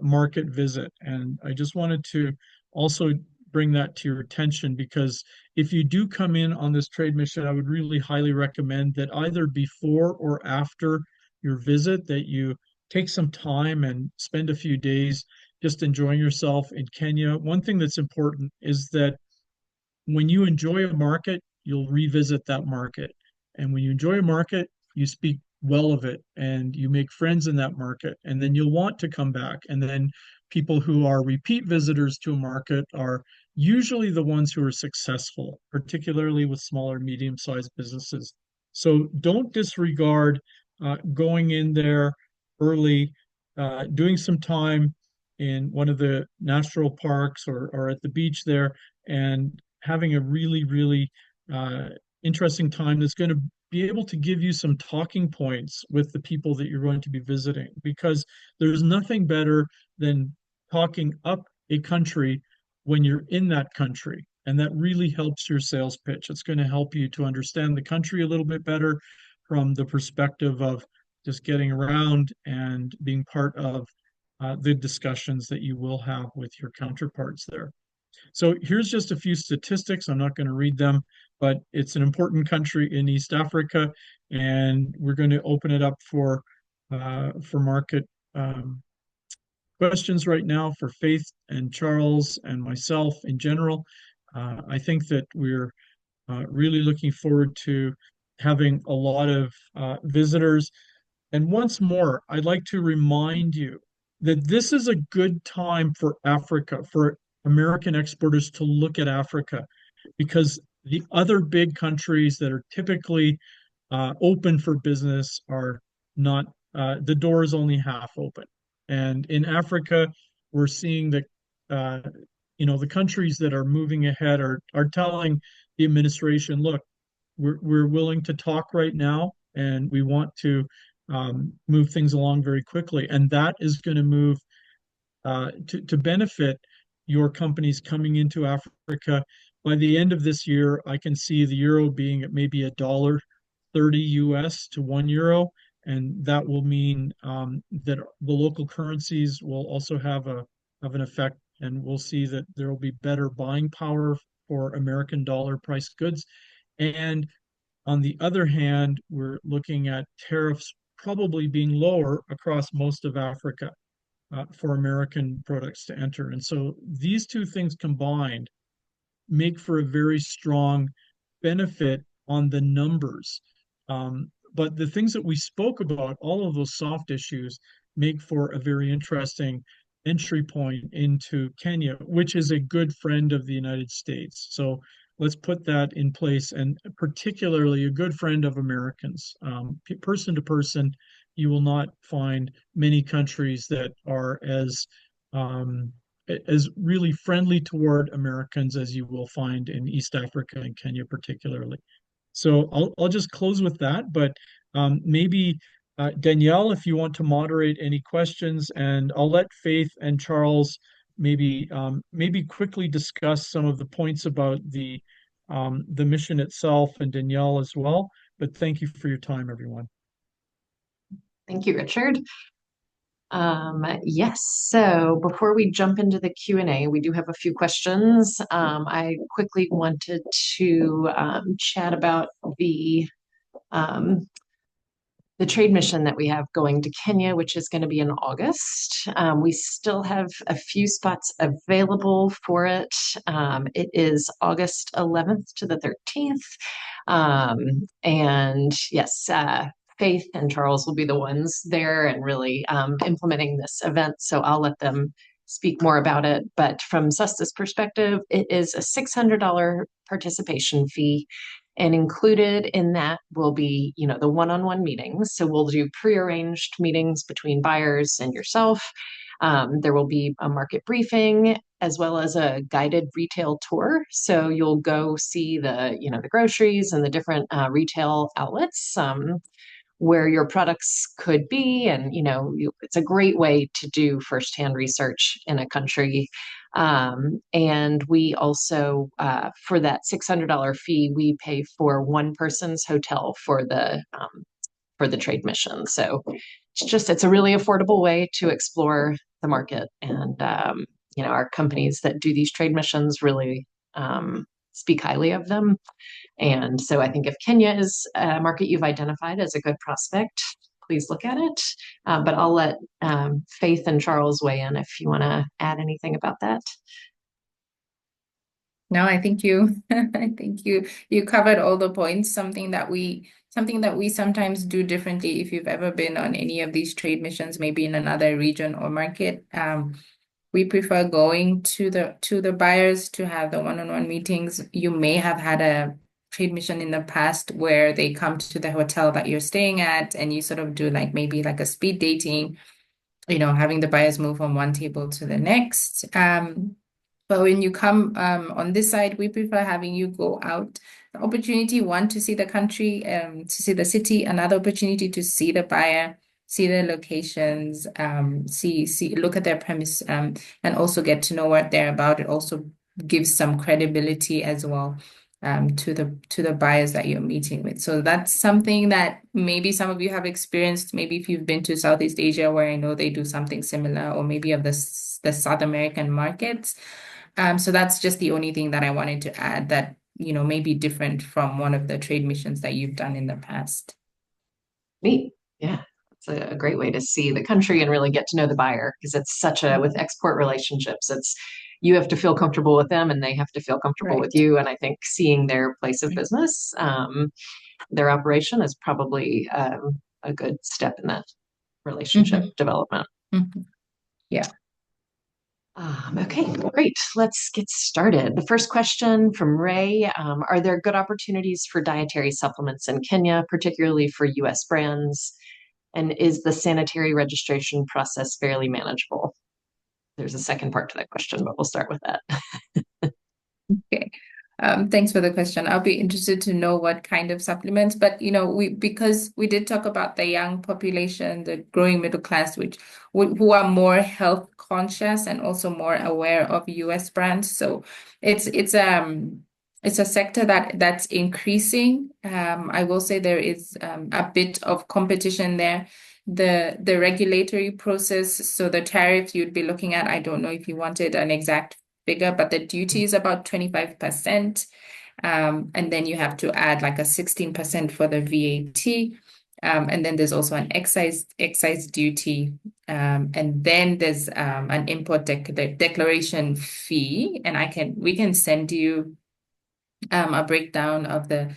market visit. And I just wanted to also bring that to your attention, because if you do come in on this trade mission, I would really highly recommend that either before or after your visit that you take some time and spend a few days just enjoying yourself in Kenya. One thing that's important is that when you enjoy a market, you'll revisit that market. And when you enjoy a market, you speak well of it and you make friends in that market. And then you'll want to come back. And then people who are repeat visitors to a market are usually the ones who are successful, particularly with smaller, medium-sized businesses. So don't disregard going in there early, doing some time in one of the national parks or at the beach there, and having a really uh, interesting time that's going to be able to give you some talking points with the people that you're going to be visiting, because there's nothing better than talking up a country when you're in that country. And that really helps your sales pitch. It's going to help you to understand the country a little bit better from the perspective of just getting around and being part of the discussions that you will have with your counterparts there. So here's just a few statistics. I'm not going to read them, but it's an important country in East Africa, and we're going to open it up for market questions right now for Faith and Charles and myself in general. I think that we're really looking forward to having a lot of visitors. And once more, I'd like to remind you that this is a good time for Africa, for American exporters to look at Africa, because the other big countries that are typically open for business are not, the door is only half open. And in Africa, we're seeing that, uh, the countries that are moving ahead are telling the administration, look, we're willing to talk right now, and we want to move things along very quickly. And that is going to move to benefit your companies coming into Africa. By the end of this year, I can see the euro being at maybe $1.30 US to €1, and that will mean that the local currencies will also have an effect, and we'll see that there will be better buying power for American dollar price goods. And on the other hand, we're looking at tariffs probably being lower across most of Africa for American products to enter. And so these two things combined make for a very strong benefit on the numbers. But the things that we spoke about, all of those soft issues, make for a very interesting entry point into Kenya, which is a good friend of the United States. So let's put that in place, and particularly a good friend of Americans. Person to person, you will not find many countries that are um, as really friendly toward Americans as you will find in East Africa and Kenya particularly. So I'll just close with that, but maybe Danielle, if you want to moderate any questions, and I'll let Faith and Charles maybe quickly discuss some of the points about the mission itself, and Danielle as well. But thank you for your time, everyone. Thank you, Richard. Yes, so before we jump into the Q&A, we do have a few questions. I quickly wanted to chat about um, the trade mission that we have going to Kenya, which is going to be in August. We still have a few spots available for it. It is August 11th to the 13th. And yes, Faith and Charles will be the ones there and really implementing this event. So I'll let them speak more about it. But from SUSTA's perspective, it is a $600 participation fee. And included in that will be, the one-on-one meetings. So we'll do pre-arranged meetings between buyers and yourself. There will be a market briefing as well as a guided retail tour. So you'll go see the groceries and the different retail outlets. Where your products could be. And, it's a great way to do firsthand research in a country. And we also, for that $600 fee, we pay for one person's hotel for the trade mission. So it's a really affordable way to explore the market. And, our companies that do these trade missions really speak highly of them. And so I think if Kenya is a market you've identified as a good prospect, please look at it. But I'll let Faith and Charles weigh in if you want to add anything about that. No, I think you covered all the points. Something that we sometimes do differently. If you've ever been on any of these trade missions, maybe in another region or market, we prefer going to the buyers to have the one-on-one meetings. You may have had a trade mission in the past where they come to the hotel that you're staying at, and you sort of do maybe a speed dating, having the buyers move from one table to the next. But when you come on this side, we prefer having you go out. The opportunity, one, to see the country, to see the city, another opportunity to see the buyer, see their locations, look at their premise, and also get to know what they're about. It also gives some credibility as well to the buyers that you're meeting with. So that's something that maybe some of you have experienced. Maybe if you've been to Southeast Asia, where I know they do something similar, or maybe of the South American markets. So that's just the only thing that I wanted to add that, may be different from one of the trade missions that you've done in the past. Neat. Yeah. It's a great way to see the country and really get to know the buyer, because it's with export relationships, you have to feel comfortable with them and they have to feel comfortable with you. And I think seeing their place of business, their operation is probably a good step in that relationship development. Yeah. Okay, great. Let's get started. The first question from Ray, are there good opportunities for dietary supplements in Kenya, particularly for US brands? And is the sanitary registration process fairly manageable? There's a second part to that question, but we'll start with that. Okay. Thanks for the question. I'll be interested to know what kind of supplements, but because we did talk about the young population, the growing middle class, who are more health conscious and also more aware of US brands. So it's a sector that's increasing. I will say there is a bit of competition there. The regulatory process, so the tariff you'd be looking at, I don't know if you wanted an exact figure, but the duty is about 25%. And then you have to add like a 16% for the VAT. And then there's also an excise duty. And then there's an import declaration fee. And we can send you a breakdown of the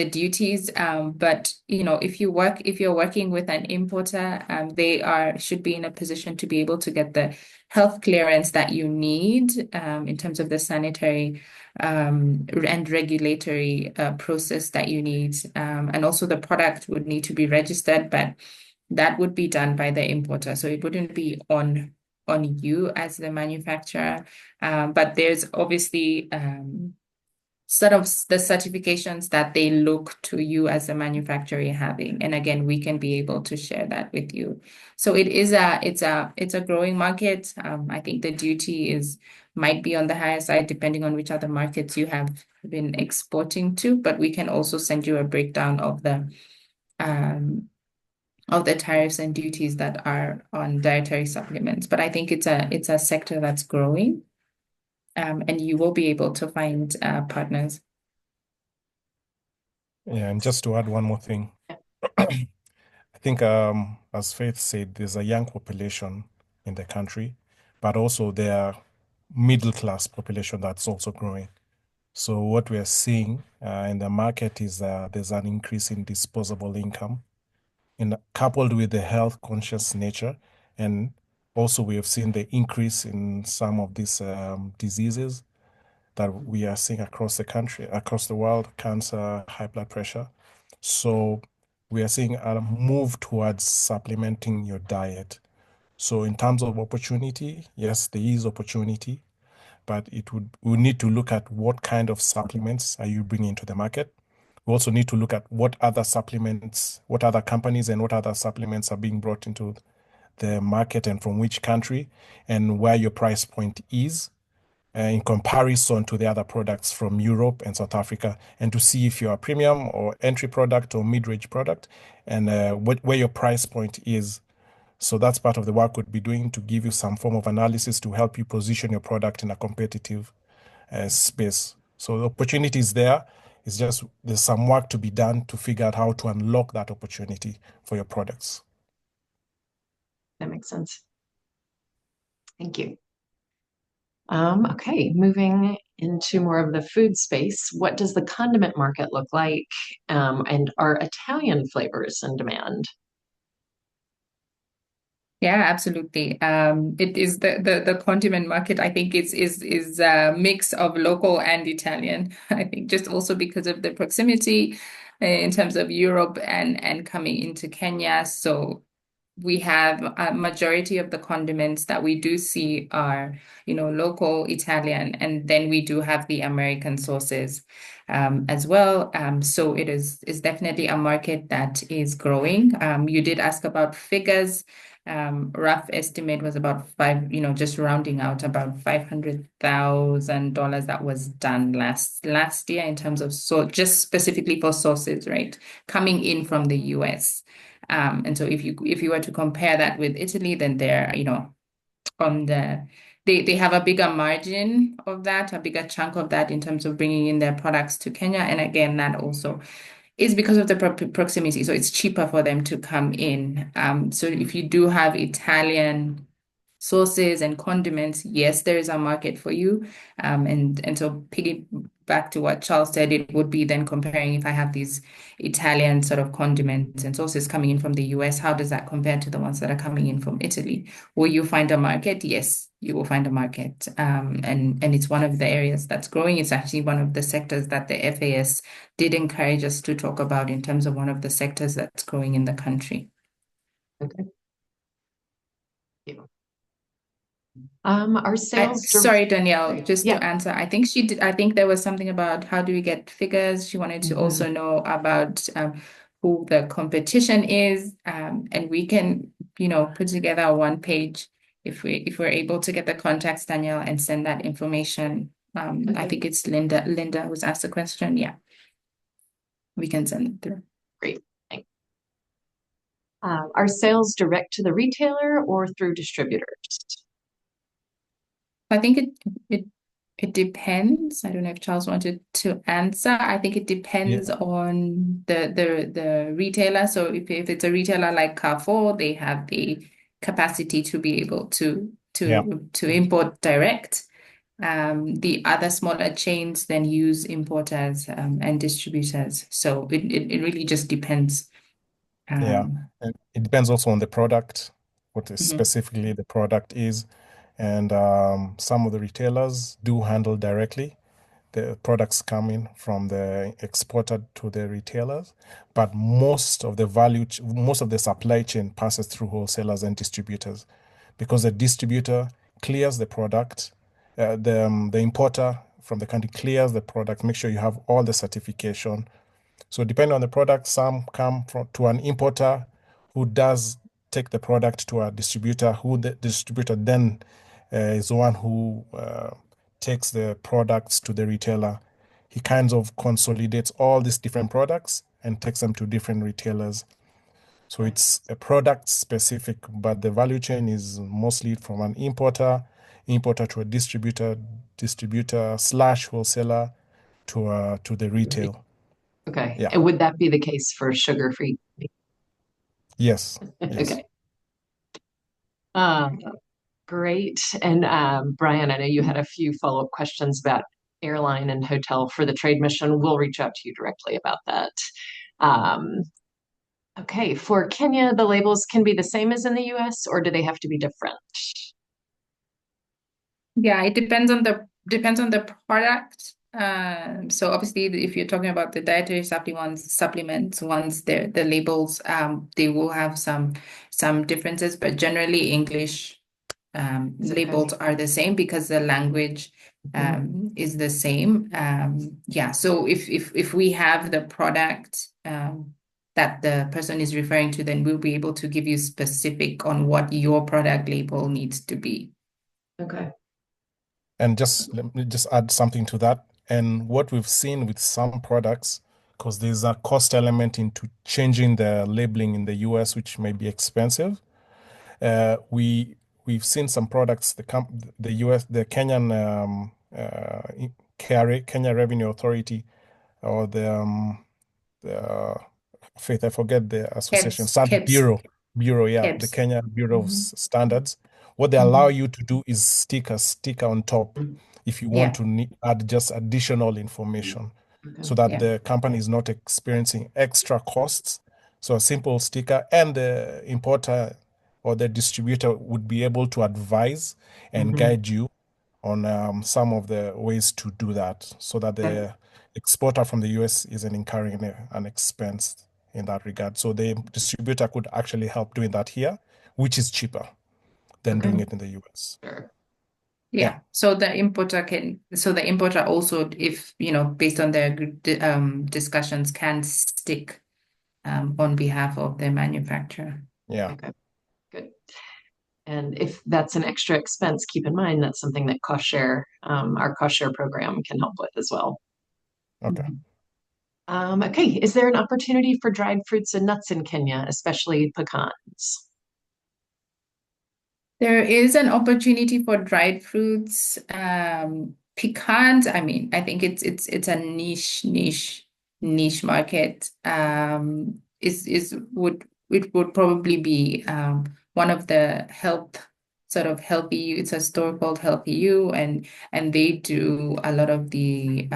duties. But if you're working with an importer, they should be in a position to be able to get the health clearance that you need in terms of the sanitary and regulatory process that you need. And also the product would need to be registered, but that would be done by the importer. So it wouldn't be on you as the manufacturer. But there's obviously sort of the certifications that they look to you as a manufacturer having. And again, we can be able to share that with you. So it's a growing market. I think the duty might be on the higher side depending on which other markets you have been exporting to, but we can also send you a breakdown of the tariffs and duties that are on dietary supplements. But I think it's a sector that's growing. And you will be able to find partners. Yeah, and just to add one more thing, I think as Faith said, there's a young population in the country, but also there are middle class population that's also growing. So what we are seeing in the market is there's an increase in disposable income, and coupled with the health conscious nature, and also we have seen the increase in some of these diseases that we are seeing across the country, across the world, cancer, high blood pressure. So we are seeing a move towards supplementing your diet. So in terms of opportunity, yes, there is opportunity, but we need to look at what kind of supplements are you bringing to the market. We also need to look at what other supplements, what other companies and what other supplements are being brought into the market and from which country, and where your price point is in comparison to the other products from Europe and South Africa, and to see if you're a premium or entry product or mid-range product, and where your price point is. So that's part of the work we'd be doing, to give you some form of analysis to help you position your product in a competitive space. So the opportunity is there. It's just there's some work to be done to figure out how to unlock that opportunity for your products. That makes sense. Thank you. Okay, moving into more of the food space, what does the condiment market look like? And are Italian flavors in demand? Yeah, absolutely. It is the condiment market, I think is a mix of local and Italian. I think just also because of the proximity in terms of Europe and coming into Kenya. So we have a majority of the condiments that we do see are, local Italian, and then we do have the American sauces as well. So it is definitely a market that is growing. You did ask about figures. Rough estimate was about just rounding out about $500,000 that was done last year in terms of just specifically for sauces, right? Coming in from the US. And so if you were to compare that with Italy, then they're, they have a bigger margin of that, a bigger chunk of that in terms of bringing in their products to Kenya. And again, that also is because of the proximity. So it's cheaper for them to come in. So if you do have Italian sauces and condiments, yes, there is a market for you. And so piggyback to what Charles said, it would be then comparing if I have these Italian sort of condiments and sauces coming in from the US, how does that compare to the ones that are coming in from Italy? Will you find a market? Yes, you will find a market. And it's one of the areas that's growing. It's actually one of the sectors that the FAS did encourage us to talk about in terms of one of the sectors that's growing in the country. Okay. Thank you. Our sales. Sorry, Danielle, just Yeah. to answer, I think she did. I think there was something about how do we get figures. She wanted to also know about who the competition is, and we can, put together a one page if we're able to get the contacts, Danielle, and send that information. I think it's Linda who's asked the question. Yeah, we can send it through. Great. Thanks. Are sales direct to the retailer or through distributors? I think it depends. I don't know if Charles wanted to answer. I think it depends on the retailer. So if it's a retailer like Carrefour, they have the capacity to be able to import direct. The other smaller chains then use importers and distributors. So it really just depends. And it depends also on the product, what is specifically the product is. And some of the retailers do handle directly. The products coming from the exporter to the retailers, but most of the supply chain passes through wholesalers and distributors, because the distributor clears the product, the importer from the country clears the product, make sure you have all the certification. So depending on the product, some come to an importer who does take the product to a distributor, who the distributor then is the one who takes the products to the retailer. He kind of consolidates all these different products and takes them to different retailers. So it's a product specific, but the value chain is mostly from an importer to a distributor slash wholesaler to the retail. Okay. Yeah. And would that be the case for sugar-free? Yes. Okay. Great. And Brian, I know you had a few follow-up questions about airline and hotel for the trade mission. We'll reach out to you directly about that. Okay. For Kenya, the labels can be the same as in the US, or do they have to be different? Yeah, it depends on the product. So obviously, if you're talking about the dietary supplements ones, the labels, they will have some differences, but generally English labels are the same because the language is the same. Yeah, so if we have the product that the person is referring to, then we'll be able to give you specific on what your product label needs to be. Okay. And let me just add something to that. And what we've seen with some products, because there's a cost element into changing the labeling in the US, which may be expensive. We've seen some products, the Kenyan Kenya Revenue Authority, or the Faith, I forget the association, KEBS. Bureau, yeah, the KEBS. Kenya Bureau of Standards. What they allow you to do is stick a sticker on top if you want to add just additional information, so that the company is not experiencing extra costs. So a simple sticker, and the importer or the distributor would be able to advise and guide you on some of the ways to do that, so that the exporter from the US isn't incurring an expense in that regard. So the distributor could actually help doing that here, which is cheaper than doing it in the US. Sure. Yeah. So the importer also, if, based on their discussions, can stick on behalf of the manufacturer. Yeah. Okay. Good. And if that's an extra expense, keep in mind that's something that our cost share program can help with as well. Okay. Okay. Is there an opportunity for dried fruits and nuts in Kenya, especially pecans? There is an opportunity for dried fruits. Pecans, I mean, I think it's a niche market. It would probably be one of the health sort of Healthy You. It's a store called Healthy You, and they do a lot of the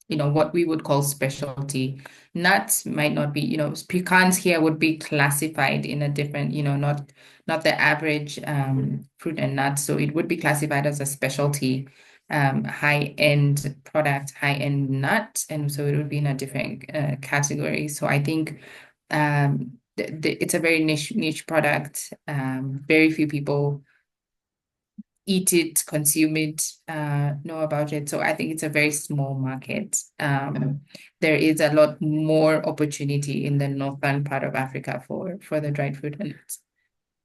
what we would call specialty. Nuts might not be, pecans here would be classified in a different, not the average fruit and nuts. So it would be classified as a specialty high-end product, high-end nut, and so it would be in a different category. So I think it's a very niche product. Very few people eat it, consume it, know about it. So I think it's a very small market. There is a lot more opportunity in the northern part of Africa for the dried fruit and nuts.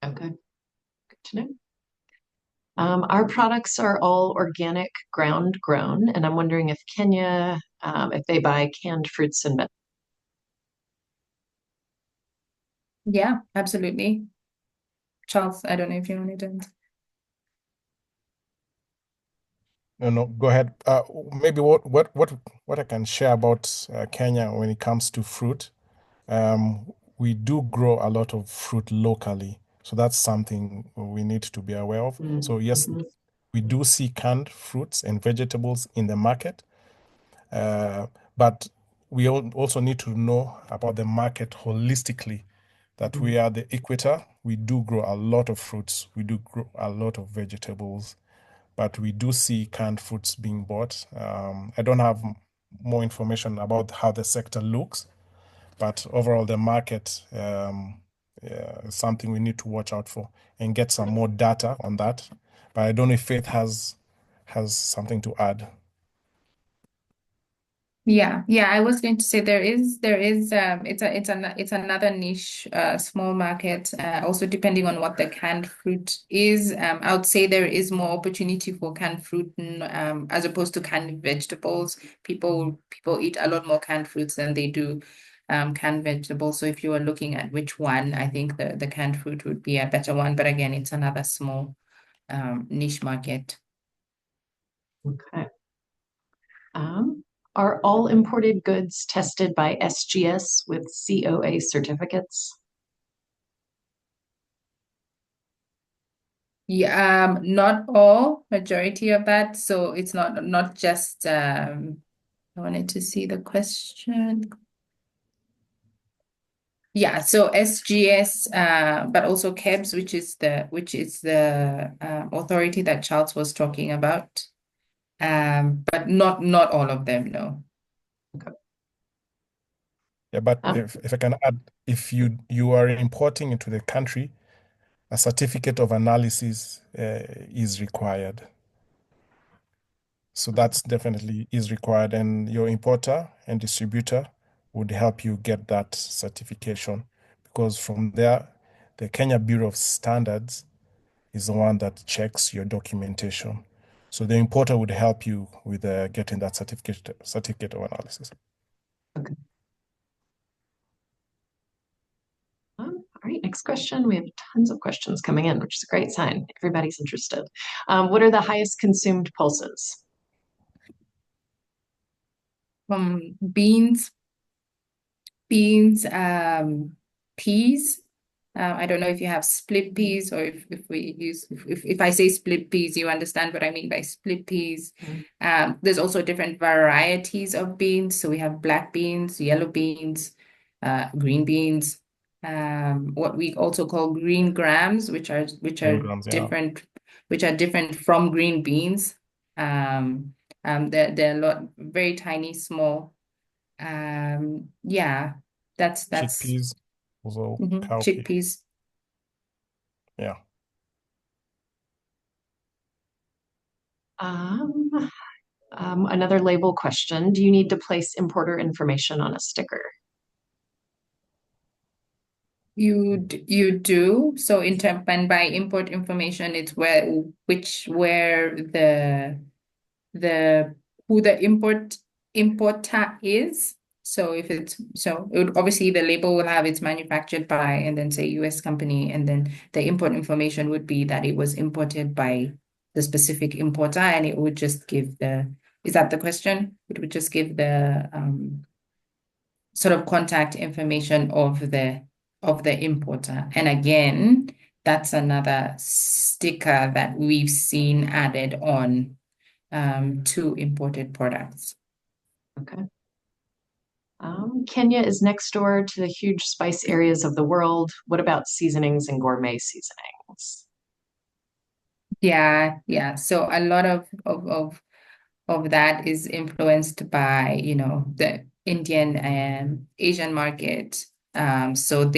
Okay, good to know. Our products are all organic, ground grown, and I'm wondering if Kenya, if they buy canned fruits and vegetables. Yeah, absolutely. Charles, I don't know if you wanted to. No, go ahead. Maybe what I can share about Kenya when it comes to fruit. We do grow a lot of fruit locally, so that's something we need to be aware of. So yes, we do see canned fruits and vegetables in the market, but we also need to know about the market holistically. That we are the equator. We do grow a lot of fruits. We do grow a lot of vegetables, but we do see canned fruits being bought. I don't have more information about how the sector looks, but overall, the market is something we need to watch out for and get some more data on that. But I don't know if Faith has something to add. Yeah, I was going to say it's another niche small market also depending on what the canned fruit is. I would say there is more opportunity for canned fruit as opposed to canned vegetables. People eat a lot more canned fruits than they do canned vegetables. So if you are looking at which one, I think the canned fruit would be a better one. But again, it's another small niche market. Okay. Are all imported goods tested by SGS with COA certificates? Yeah, not all, majority of that. So it's not just I wanted to see the question. Yeah, so SGS, but also KEBS, which is the authority that Charles was talking about. But not all of them, no. Okay. Yeah, but if I can add, if you are importing into the country, a certificate of analysis is required. So that's definitely is required, and your importer and distributor would help you get that certification, because from there, the Kenya Bureau of Standards is the one that checks your documentation. So the importer would help you with getting that certificate of analysis. Okay. All right, next question. We have tons of questions coming in, which is a great sign. Everybody's interested. What are the highest consumed pulses? Beans, peas. I don't know if you have split peas or if I say split peas, you understand what I mean by split peas. There's also different varieties of beans. So we have black beans, yellow beans, green beans, what we also call green grams, which are Grams, yeah. different from green beans. They're a lot very tiny, small. Yeah, that's Chickpeas, also cowpea. chickpeas. Yeah. Another label question. Do you need to place importer information on a sticker? You do. So and by import information, it's where the who the importer is. So it would, obviously the label will have it's manufactured by and then say US company, and then the import information would be that it was imported by the specific importer, and it would just give is that the question? It would just give the sort of contact information of the importer. And again, that's another sticker that we've seen added on to imported products. Okay. Kenya is next door to the huge spice areas of the world. What about seasonings and gourmet seasonings? Yeah. So a lot of that is influenced by, the Indian and Asian market. So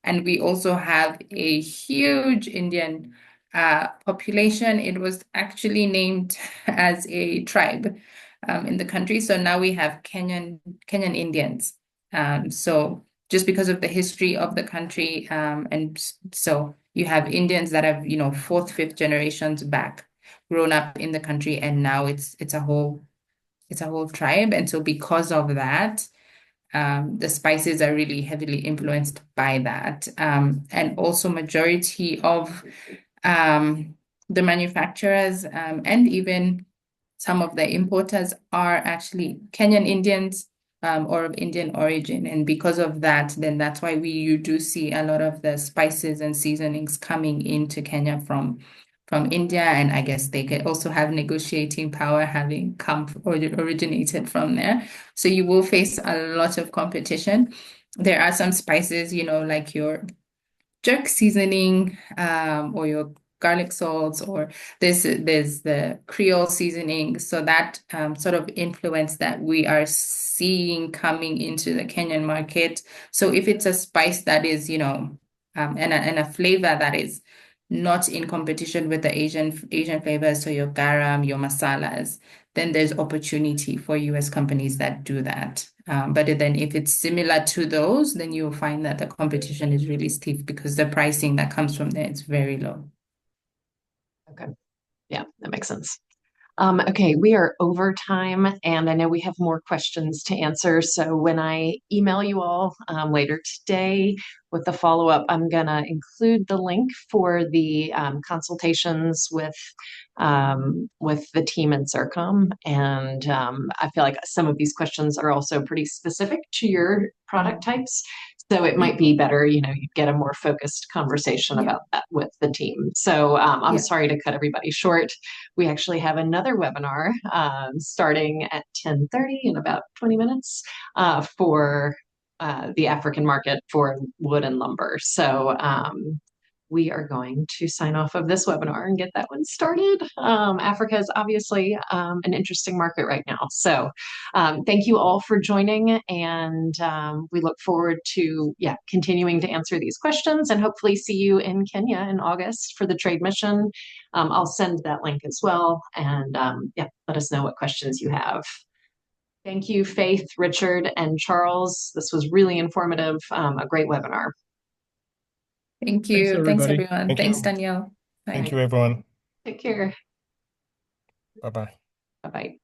and we also have a huge Indian population. It was actually named as a tribe in the country. So now we have Kenyan Indians. So just because of the history of the country, and so you have Indians that have, fourth, fifth generations back grown up in the country, and now it's a whole tribe. And so because of that, the spices are really heavily influenced by that. And also majority of the manufacturers and even some of the importers are actually Kenyan Indians or of Indian origin. And because of that, then that's why you do see a lot of the spices and seasonings coming into Kenya from India. And I guess they could also have negotiating power having come or originated from there. So you will face a lot of competition. There are some spices, like your jerk seasoning or your garlic salts, or there's the Creole seasoning. So that sort of influence that we are seeing coming into the Kenyan market. So if it's a spice that is, and a flavor that is not in competition with the Asian flavors, so your garam, your masalas, then there's opportunity for US companies that do that. But then if it's similar to those, then you'll find that the competition is really stiff because the pricing that comes from there is very low. Okay. Yeah, that makes sense. Okay, we are over time, and I know we have more questions to answer. So when I email you all later today with the follow-up, I'm gonna include the link for the consultations with the team in Zircom. And I feel like some of these questions are also pretty specific to your product types. So it might be better, you get a more focused conversation Yeah. about that with the team. So I'm Yeah. sorry to cut everybody short. We actually have another webinar starting at 10:30 in about 20 minutes for the African market for wood and lumber. So we are going to sign off of this webinar and get that one started. Africa is obviously an interesting market right now. So thank you all for joining, and we look forward to continuing to answer these questions and hopefully see you in Kenya in August for the trade mission. I'll send that link as well, and let us know what questions you have. Thank you, Faith, Richard, and Charles. This was really informative, a great webinar. Thank Thanks, you. Thanks, everybody. everyone. Thank Thanks, you. Danielle. Bye. Thank you, everyone. Take care. Bye-bye. Bye-bye.